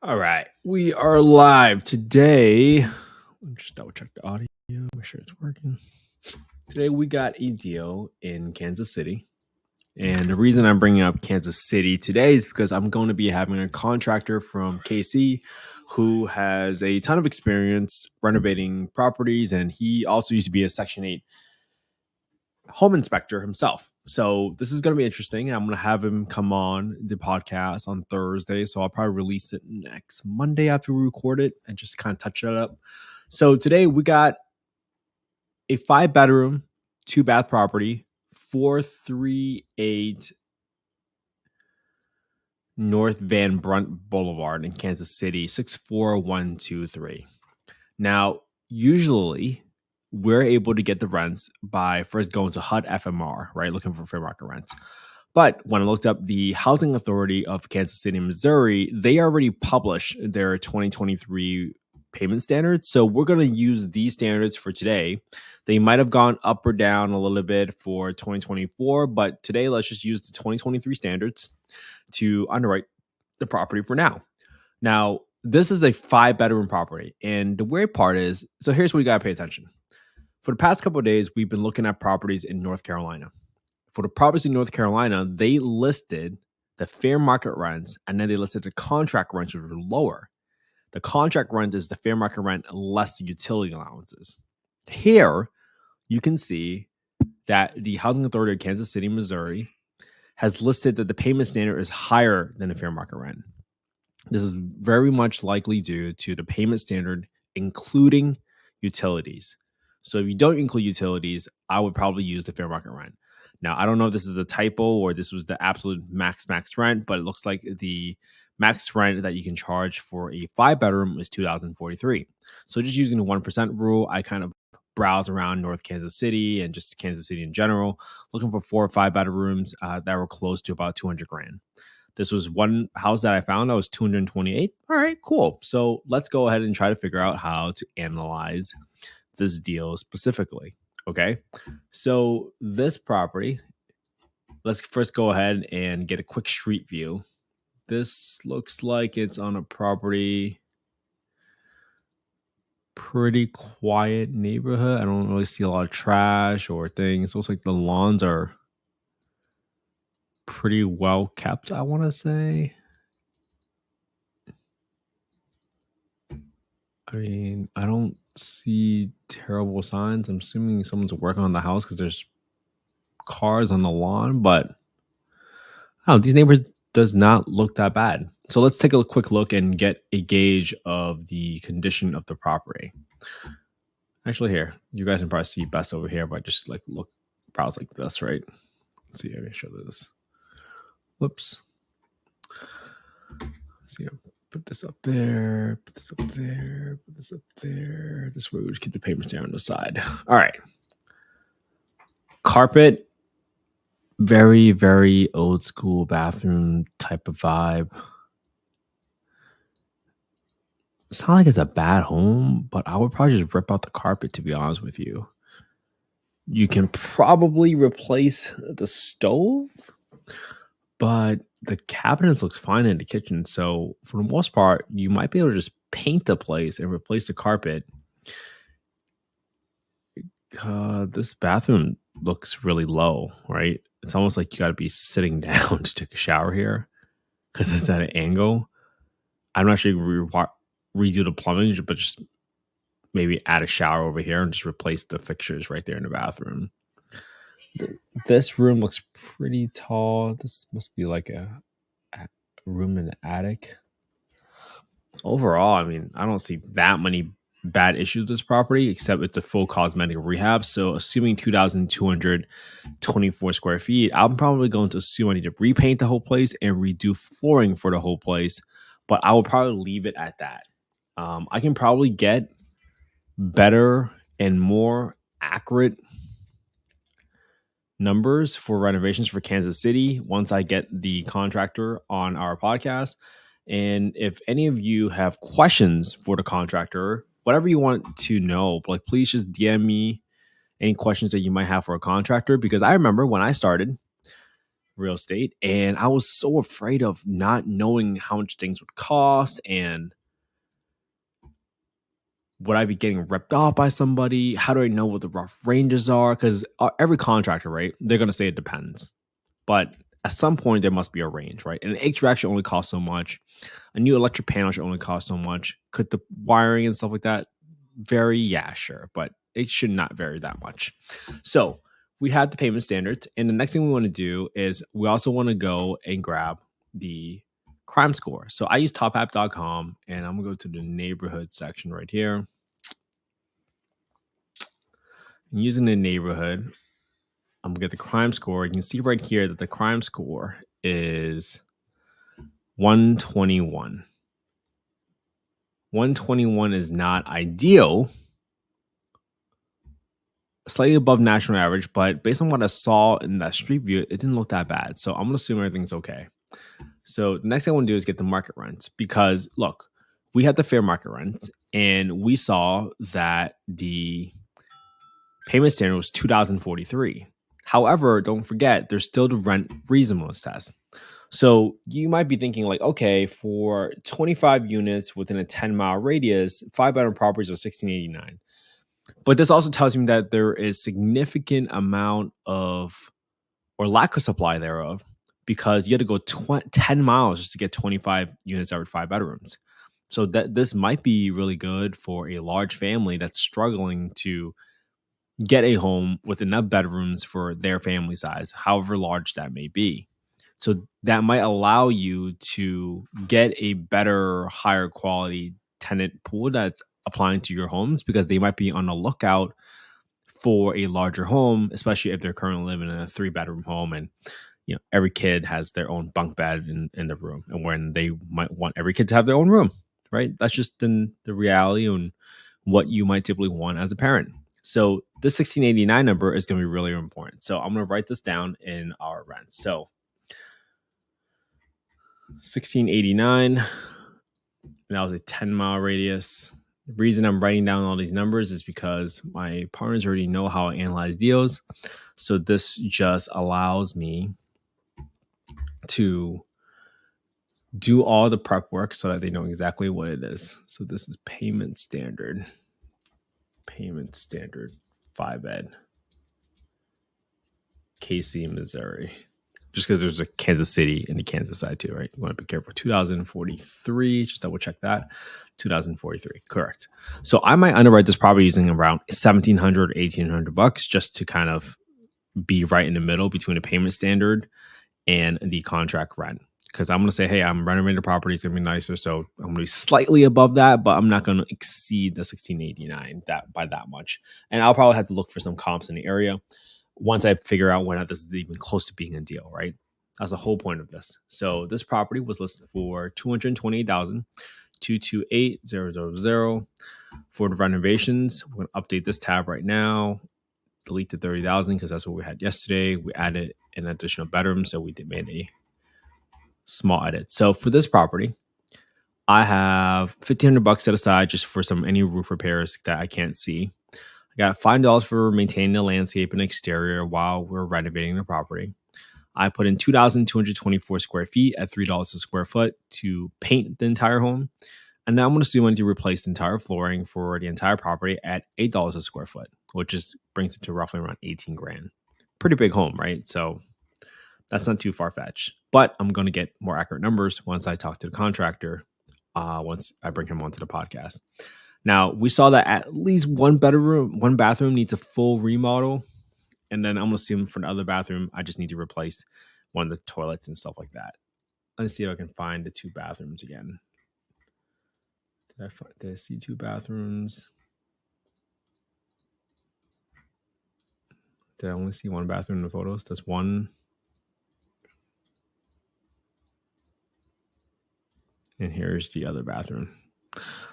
All right, we are live today. Let me just double check the audio, make sure it's working. Today we got a deal in Kansas City. And the reason I'm bringing up Kansas City today is because I'm going to be having a contractor from KC who has a ton of experience renovating properties. And he also used to be a Section 8 home inspector himself. So this is going to be interesting. I'm going to have him come on the podcast on Thursday. So I'll probably release it next Monday after we record it and just kind of touch it up. So today we got a 5-bedroom, 2-bath property, 438 North Van Brunt Boulevard in Kansas City, 64123. Now, usually we're able to get the rents by first going to HUD FMR, right? Looking for fair market rents. But when I looked up the Housing Authority of Kansas City, Missouri, they already published their 2023 payment standards. So we're going to use these standards for today. They might have gone up or down a little bit for 2024, but today let's just use the 2023 standards to underwrite the property for now. Now, this is a 5-bedroom property. And the weird part is, so here's what you got to pay attention. For the past couple of days, we've been looking at properties in North Carolina. For the properties in North Carolina, they listed the fair market rents, and then they listed the contract rents, which were lower. The contract rent is the fair market rent less the utility allowances. Here, you can see that the Housing Authority of Kansas City, Missouri, has listed that the payment standard is higher than the fair market rent. This is very much likely due to the payment standard including utilities. So if you don't include utilities, I would probably use the fair market rent. Now, I don't know if this is a typo or this was the absolute max rent, but it looks like the max rent that you can charge for a 5-bedroom is $2,043. So just using the 1% rule, I kind of browse around North Kansas City and just Kansas City in general, looking for 4 or 5 bedrooms that were close to about $200,000. This was one house that I found that was $228. All right, cool. So let's go ahead and try to figure out how to analyze this deal specifically. Okay, so this property, let's first go ahead and get a quick street view. This looks like it's on a property, pretty quiet neighborhood. I don't really see a lot of trash or things. It looks like the lawns are pretty well kept, I want to say. I mean, I don't see terrible signs. I'm assuming someone's working on the house because there's cars on the lawn, but I don't know, these neighbors does not look that bad. So let's take a quick look and get a gauge of the condition of the property. Actually, here, you guys can probably see best over here, but just like look, browse like this, right? Let's see, I can show this. Whoops. Let's see, put this up there, put this up there, put this up there. This way we just keep the papers there on the side. All right. Carpet, very, very old school bathroom type of vibe. It's not like it's a bad home, but I would probably just rip out the carpet, to be honest with you. You can probably replace the stove, but the cabinets looks fine in the kitchen. So for the most part, you might be able to just paint the place and replace the carpet. This bathroom looks really low, right? It's almost like you got to be sitting down to take a shower here because it's at an angle. I'm not sure redo the plumbing, but just maybe add a shower over here and just replace the fixtures right there in the bathroom. This room looks pretty tall. This must be like a room in the attic. Overall, I mean, I don't see that many bad issues with this property, except it's a full cosmetic rehab. So assuming 2,224 square feet, I'm probably going to assume I need to repaint the whole place and redo flooring for the whole place. But I will probably leave it at that. I can probably get better and more accurate numbers for renovations for Kansas City once I get the contractor on our podcast. And if any of you have questions for the contractor, whatever you want to know, like please just DM me any questions that you might have for a contractor, because I remember when I started real estate and I was so afraid of not knowing how much things would cost and would I be getting ripped off by somebody? How do I know what the rough ranges are? Because every contractor, right, they're going to say it depends. But at some point, there must be a range, right? And an HVAC should only cost so much. A new electric panel should only cost so much. Could the wiring and stuff like that vary? Yeah, sure. But it should not vary that much. So we had the payment standards. And the next thing we want to do is we also want to go and grab the crime score. So I use topapp.com and I'm going to go to the neighborhood section right here. And using the neighborhood, I'm going to get the crime score. You can see right here that the crime score is 121. 121 is not ideal. Slightly above national average, but based on what I saw in that street view, it didn't look that bad. So I'm going to assume everything's okay. So the next thing I want to do is get the market rents, because look, we had the fair market rents and we saw that the payment standard was $2,043. However, don't forget, there's still the rent reasonableness test. So you might be thinking like, okay, for 25 units within a 10-mile radius, 5-bedroom properties are $1,689. But this also tells me that there is significant amount of, or lack of supply thereof, because you had to go 10 miles just to get 25 units every 5 bedrooms. So that this might be really good for a large family that's struggling to get a home with enough bedrooms for their family size, however large that may be. So that might allow you to get a better, higher quality tenant pool that's applying to your homes, because they might be on the lookout for a larger home, especially if they're currently living in a 3-bedroom home and every kid has their own bunk bed in the room, and when they might want every kid to have their own room, right? That's just the reality and what you might typically want as a parent. So this 1689 number is going to be really important. So I'm going to write this down in our rent. So 1689, and that was a 10-mile radius. The reason I'm writing down all these numbers is because my partners already know how I analyze deals. So this just allows me to do all the prep work so that they know exactly what it is. So this is payment standard 5-bed, KC, Missouri. Just because there's a Kansas City in the Kansas side too, right? You want to be careful. 2043, just double check that. 2043, correct. So I might underwrite this property using around $1,700, $1,800 just to kind of be right in the middle between the payment standard and the contract rent. Because I'm going to say, hey, I'm renovating the property. It's going to be nicer. So I'm going to be slightly above that, but I'm not going to exceed the 1689 by that much. And I'll probably have to look for some comps in the area once I figure out whether this is even close to being a deal, right? That's the whole point of this. So this property was listed for $228,228,000 for the renovations. We're going to update this tab right now. Delete the 30,000 because that's what we had yesterday. We added an additional bedroom, so we made a small edit. So for this property, I have $1,500 set aside just for any roof repairs that I can't see. I got $5 for maintaining the landscape and exterior while we're renovating the property. I put in 2,224 square feet at $3 a square foot to paint the entire home. And now I'm going to assume I need to replace the entire flooring for the entire property at $8 a square foot, which brings it to roughly around 18 grand. Pretty big home, right? So that's not too far-fetched. But I'm going to get more accurate numbers once I talk to the contractor, once I bring him onto the podcast. Now, we saw that at least one bathroom needs a full remodel. And then I'm going to assume for the other bathroom, I just need to replace one of the toilets and stuff like that. Let's see if I can find the 2 bathrooms again. Did I find the C2 bathrooms? Did I only see one bathroom in the photos? That's one. And here's the other bathroom.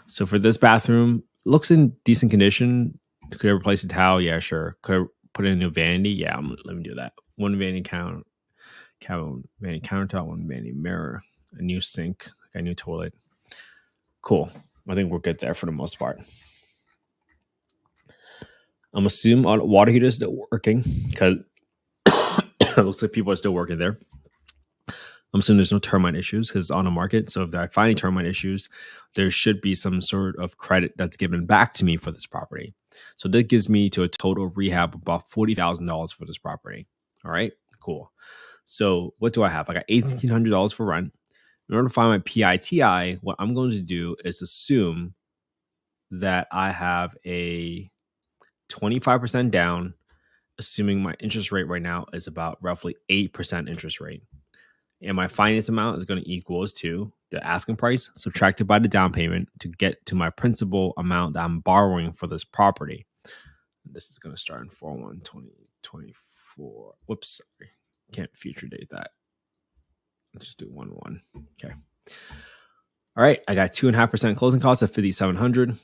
So for this bathroom, looks in decent condition. Could I replace the towel? Yeah, sure. Could I put in a new vanity? Yeah, let me do that. One vanity vanity countertop, one vanity mirror, a new sink, a new toilet. Cool. I think we're good there for the most part. I'm assuming all the water heater is still working because it looks like people are still working there. I'm assuming there's no termite issues because it's on the market. So if I find any termite issues, there should be some sort of credit that's given back to me for this property. So that gives me to a total rehab of about $40,000 for this property. All right, cool. So what do I have? I got $1,800 for rent. In order to find my PITI, what I'm going to do is assume that I have a 25% down, assuming my interest rate right now is about roughly 8% interest rate. And my finance amount is going to equals to the asking price subtracted by the down payment to get to my principal amount that I'm borrowing for this property. This is going to start in 4/1/2024. Whoops, sorry. Can't future date that. Let's just do 1/1. Okay. All right. I got 2.5% closing costs at $5,700.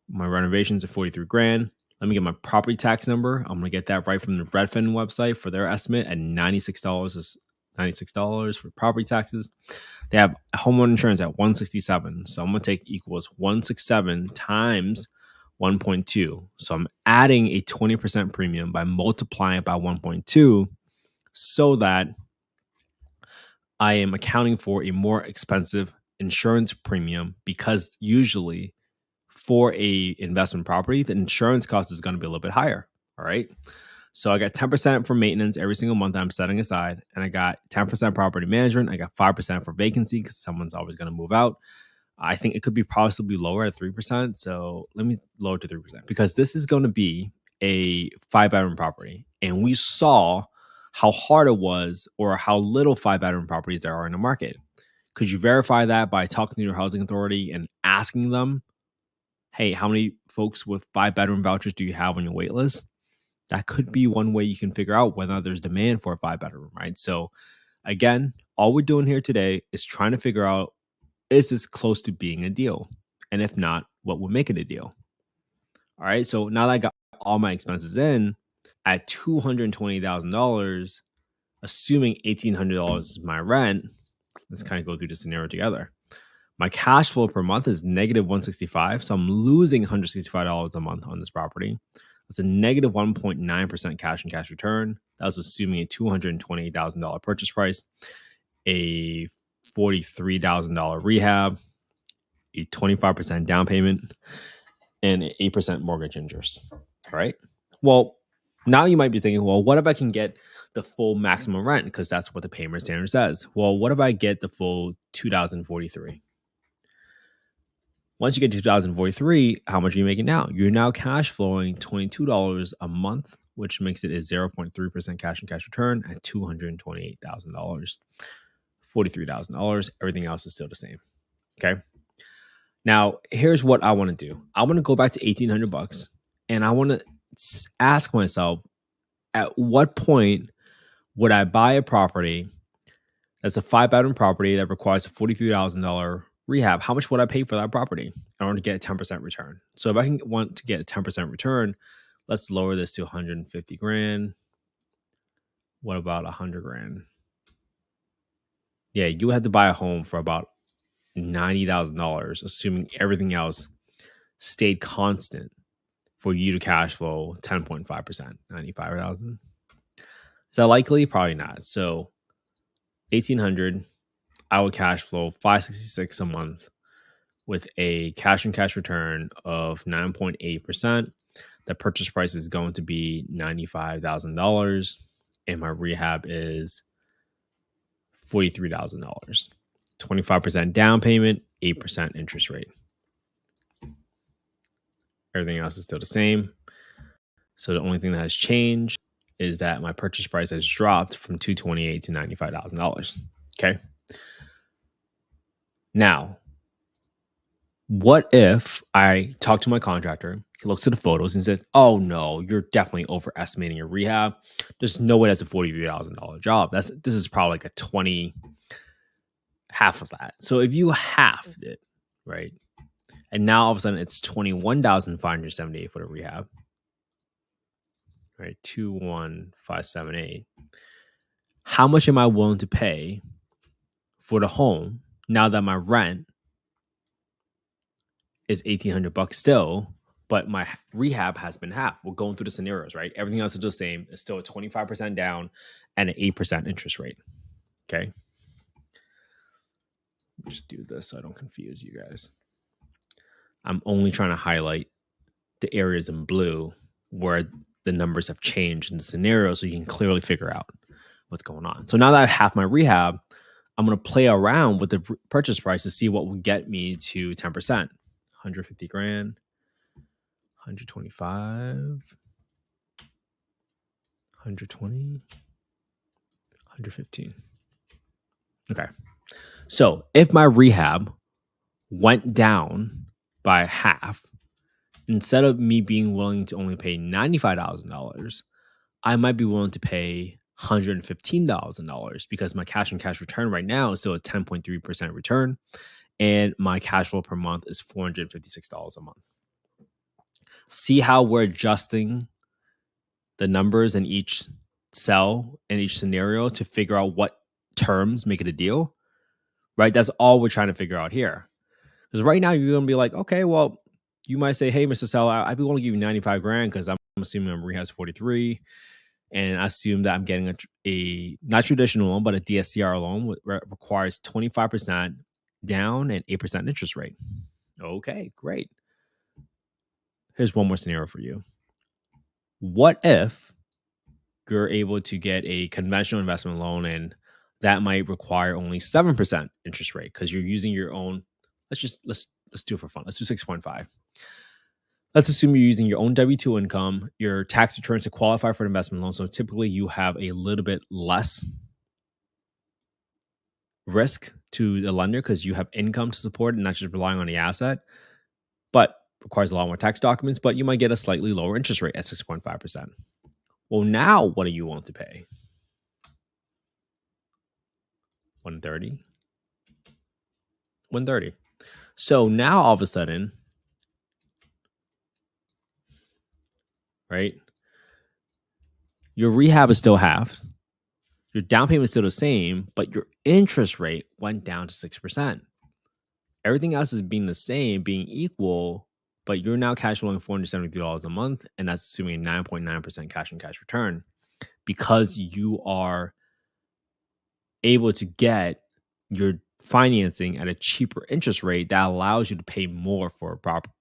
My renovations are $43,000. Let me get my property tax number. I'm going to get that right from the Redfin website for their estimate at $96 for property taxes. They have homeowner insurance at $167. So I'm going to take equals 167 times 1.2. So I'm adding a 20% premium by multiplying it by 1.2 so that I am accounting for a more expensive insurance premium, because usually for a investment property, the insurance cost is going to be a little bit higher. All right. So I got 10% for maintenance every single month that I'm setting aside. And I got 10% property management. I got 5% for vacancy because someone's always going to move out. I think it could be possibly lower at 3%. So let me lower to 3% because this is going to be a 5-bedroom property. And we saw how hard it was or how little 5-bedroom properties there are in the market. Could you verify that by talking to your housing authority and asking them, hey, how many folks with 5-bedroom vouchers do you have on your wait list? That could be one way you can figure out whether there's demand for a 5-bedroom, right? So again, all we're doing here today is trying to figure out, is this close to being a deal? And if not, what would make it a deal? All right. So now that I got all my expenses in at $220,000, assuming $1,800 is my rent, let's kind of go through the scenario together. My cash flow per month is negative $165. So I'm losing $165 a month on this property. That's a negative 1.9% cash and cash return. That was assuming a $228,000 purchase price, a $43,000 rehab, a 25% down payment, and an 8% mortgage interest. All right. Well, now you might be thinking, well, what if I can get the full maximum rent? Because that's what the payment standard says. Well, what if I get the full $2,043? Once you get to 2043, how much are you making now? You're now cash flowing $22 a month, which makes it a 0.3% cash and cash return at $228,000, $43,000. Everything else is still the same. Okay. Now, here's what I want to do. I want to go back to $1,800 and I want to ask myself, at what point would I buy a property that's a 5-bedroom property that requires a $43,000 rehab? How much would I pay for that property in order to get a 10% return? So if I want to get a 10% return, let's lower this to 150 grand. What about 100 grand? Yeah, you would have to buy a home for about $90,000, assuming everything else stayed constant for you to cash flow 10.5%, 95,000. Is that likely? Probably not. So 1,800, I would cash flow 566 a month with a cash and cash return of 9.8%. The purchase price is going to be $95,000 and my rehab is $43,000. 25% down payment, 8% interest rate. Everything else is still the same. So the only thing that has changed is that my purchase price has dropped from $228,000 to $95,000. Okay. Now, What if I talk to my contractor, he looks at the photos and said, "Oh no, you're definitely overestimating your rehab. There's no way that's a $43,000 job. This is probably like a 20, half of that." So if you halved it, right? And now all of a sudden it's 21,578 for the rehab, right? 21,578. How much am I willing to pay for the home now that my rent is $1,800 still, but my rehab has been half? We're going through the scenarios, right? Everything else is the same. It's still a 25% down and an 8% interest rate. Okay. Just do this so I don't confuse you guys. I'm only trying to highlight the areas in blue where the numbers have changed in the scenario so you can clearly figure out what's going on. So now that I have my rehab, I'm going to play around with the purchase price to see what will get me to 10%. 150 grand, 125, 120, 115. Okay. So if my rehab went down by half, instead of me being willing to only pay $95,000, I might be willing to pay $115,000 because my cash on cash return right now is still a 10.3% return, and my cash flow per month is $456 a month. See how we're adjusting the numbers in each cell in each scenario to figure out what terms make it a deal, right? That's all we're trying to figure out here. Because right now you're going to be like, okay, well, you might say, hey, Mr. Seller, I'd be willing to give you 95 grand because I'm assuming my rehab's 43. And I assume that I'm getting a not traditional loan, but a DSCR loan requires 25% down and 8% interest rate. Okay, great. Here's one more scenario for you. What if you're able to get a conventional investment loan and that might require only 7% interest rate because you're using your own, let's do it for fun. Let's do 6.5. Let's assume you're using your own W-2 income, your tax returns to qualify for an investment loan. So typically you have a little bit less risk to the lender because you have income to support and not just relying on the asset, but requires a lot more tax documents, but you might get a slightly lower interest rate at 6.5%. Well, now what do you want to pay? 130? 130. So now all of a sudden, right, your rehab is still half, your down payment is still the same, but your interest rate went down to 6%. Everything else is being the same, being equal, but you're now cash flowing $473 a month, and that's assuming a 9.9% cash on cash return because you are able to get your financing at a cheaper interest rate that allows you to pay more for a property.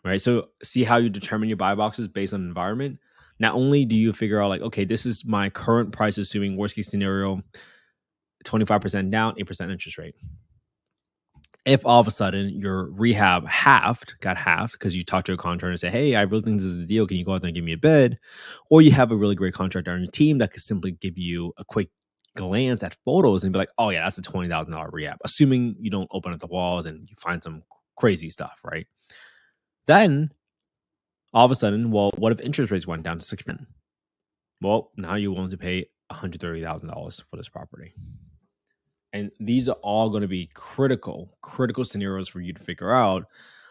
Right. So see how you determine your buy boxes based on environment. Not only do you figure out like, okay, this is my current price, assuming worst case scenario, 25% down, 8% interest rate. If all of a sudden your rehab got halved because you talked to a contractor and say, hey, I really think this is the deal. Can you go out there and give me a bid? Or you have a really great contractor on your team that could simply give you a quick glance at photos and be like, oh yeah, that's a $20,000 rehab, assuming you don't open up the walls and you find some crazy stuff, right? Then all of a sudden, well, what if interest rates went down to 6%? Well, now you're willing to pay $130,000 for this property. And these are all going to be critical scenarios for you to figure out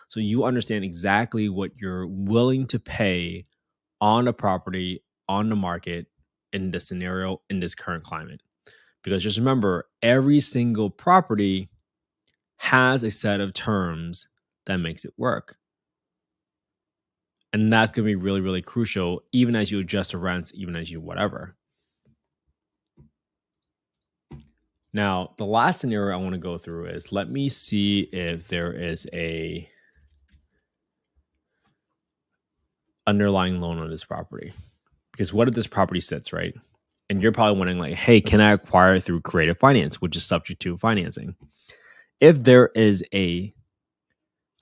so you understand exactly what you're willing to pay on a property, on the market, in this scenario, in this current climate. Because just remember, every single property has a set of terms that makes it work. And that's going to be really, really crucial, even as you adjust the rents, even as you whatever. Now, the last scenario I want to go through is, let me see if there is a underlying loan on this property. Because what if this property sits, right? And you're probably wondering like, hey, can I acquire it through creative finance, which is subject to financing? If there is a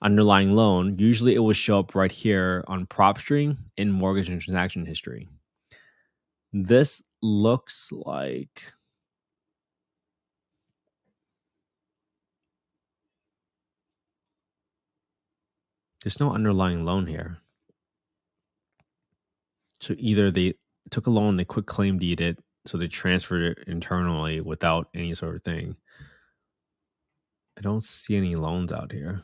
underlying loan, usually it will show up right here on PropStream in mortgage and transaction history. This looks like There's no underlying loan here. So either they took a loan, they quick claim deed it, so they transferred it internally without any sort of thing. I don't see any loans out here.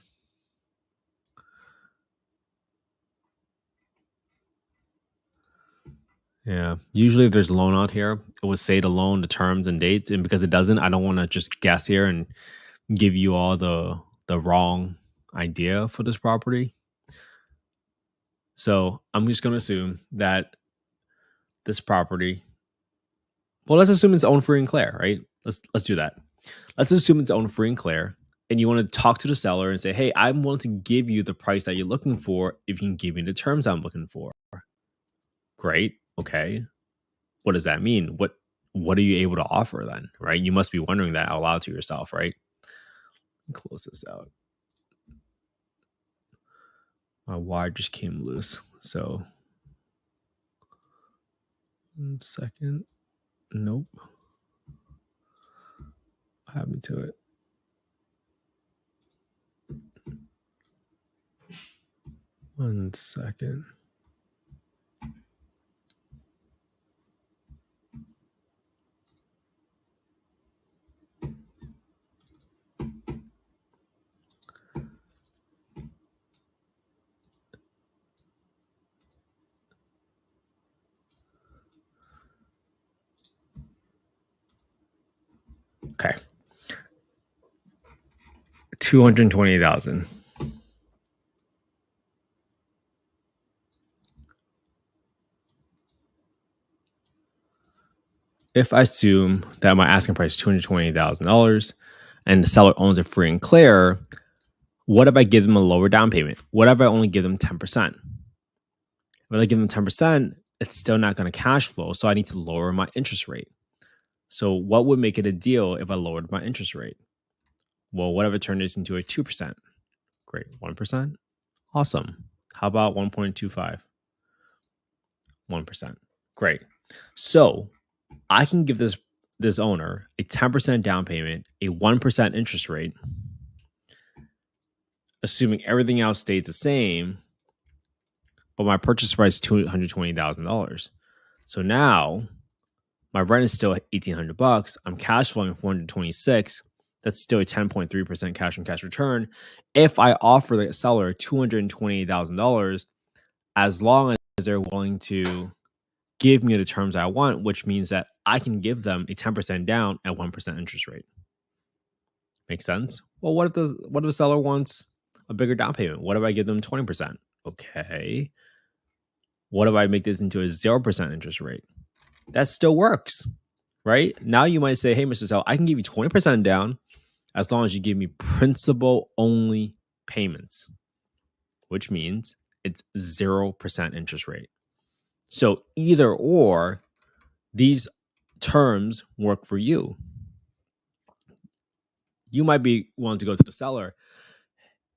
Yeah. Usually if there's a loan out here, it would say the loan, the terms and dates. And because it doesn't, I don't want to just guess here and give you all the wrong idea for this property. So I'm just gonna assume that this property, well, let's assume it's owned free and clear, right? Let's do that. Let's assume it's owned free and clear, and you want to talk to the seller and say, "Hey, I'm willing to give you the price that you're looking for if you can give me the terms I'm looking for." Great. Okay. What does that mean? What are you able to offer then? Right? You must be wondering that out loud to yourself, right? Close this out. My wire just came loose. So 1 second. Nope. What happened to it? One second. Okay. 220,000. If I assume that my asking price is $220,000 and the seller owns it free and clear, what if I give them a lower down payment? What if I only give them 10%? If I give them 10%, it's still not going to cash flow. So I need to lower my interest rate. So what would make it a deal if I lowered my interest rate? Well, what if I turned this into a 2%? Great. 1%? Awesome. How about 1.25? 1%. Great. So I can give this owner a 10% down payment, a 1% interest rate, assuming everything else stayed the same, but my purchase price is $220,000. So now my rent is still $1,800. I'm cash flowing $426. That's still a 10.3% cash on cash return. If I offer the seller $228,000, as long as they're willing to give me the terms I want, which means that I can give them a 10% down at 1% interest rate. Makes sense? Well, what if the seller wants a bigger down payment? What if I give them 20%? Okay. What if I make this into a 0% interest rate? That still works, right? Now you might say, hey, Mr. Seller, I can give you 20% down as long as you give me principal only payments, which means it's 0% interest rate. So either or, these terms work for you. You might be willing to go to the seller.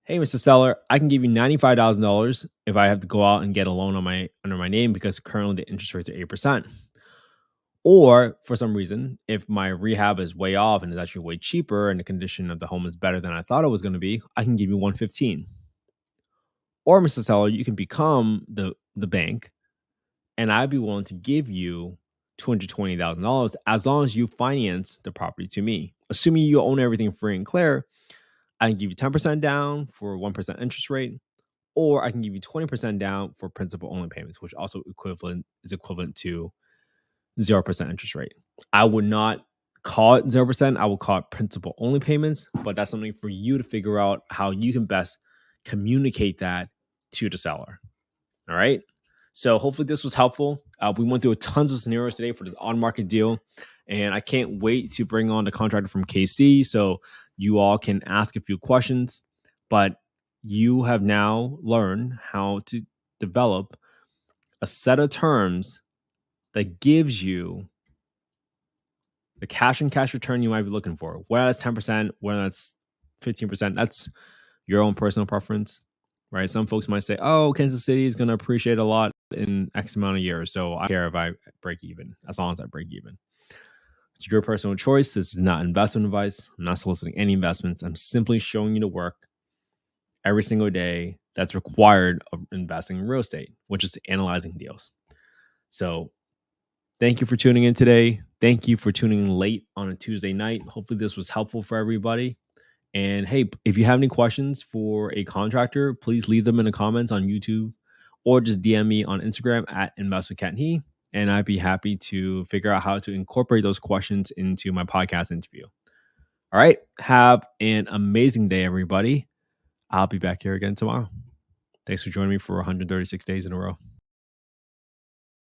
Hey, Mr. Seller, I can give you $95,000 if I have to go out and get a loan under my name because currently the interest rates are 8%. Or for some reason, if my rehab is way off and is actually way cheaper and the condition of the home is better than I thought it was going to be, I can give you 115. Or Mr. Seller, you can become the bank and I'd be willing to give you $220,000 as long as you finance the property to me. Assuming you own everything free and clear, I can give you 10% down for 1% interest rate, or I can give you 20% down for principal only payments, which also is equivalent to 0% interest rate. I would not call it 0%. I would call it principal only payments, but that's something for you to figure out how you can best communicate that to the seller. All right. So hopefully this was helpful. We went through tons of scenarios today for this on-market deal, and I can't wait to bring on the contractor from KC so you all can ask a few questions. But you have now learned how to develop a set of terms that gives you the cash and cash return you might be looking for. Whether that's 10%, whether that's 15%, that's your own personal preference, right? Some folks might say, oh, Kansas City is going to appreciate a lot in X amount of years. So I don't care if I break even, as long as I break even. It's your personal choice. This is not investment advice. I'm not soliciting any investments. I'm simply showing you the work every single day that's required of investing in real estate, which is analyzing deals. So thank you for tuning in today. Thank you for tuning in late on a Tuesday night. Hopefully this was helpful for everybody. And hey, if you have any questions for a contractor, please leave them in the comments on YouTube or just DM me on Instagram at investwithkenthe, and I'd be happy to figure out how to incorporate those questions into my podcast interview. All right. Have an amazing day, everybody. I'll be back here again tomorrow. Thanks for joining me for 136 days in a row.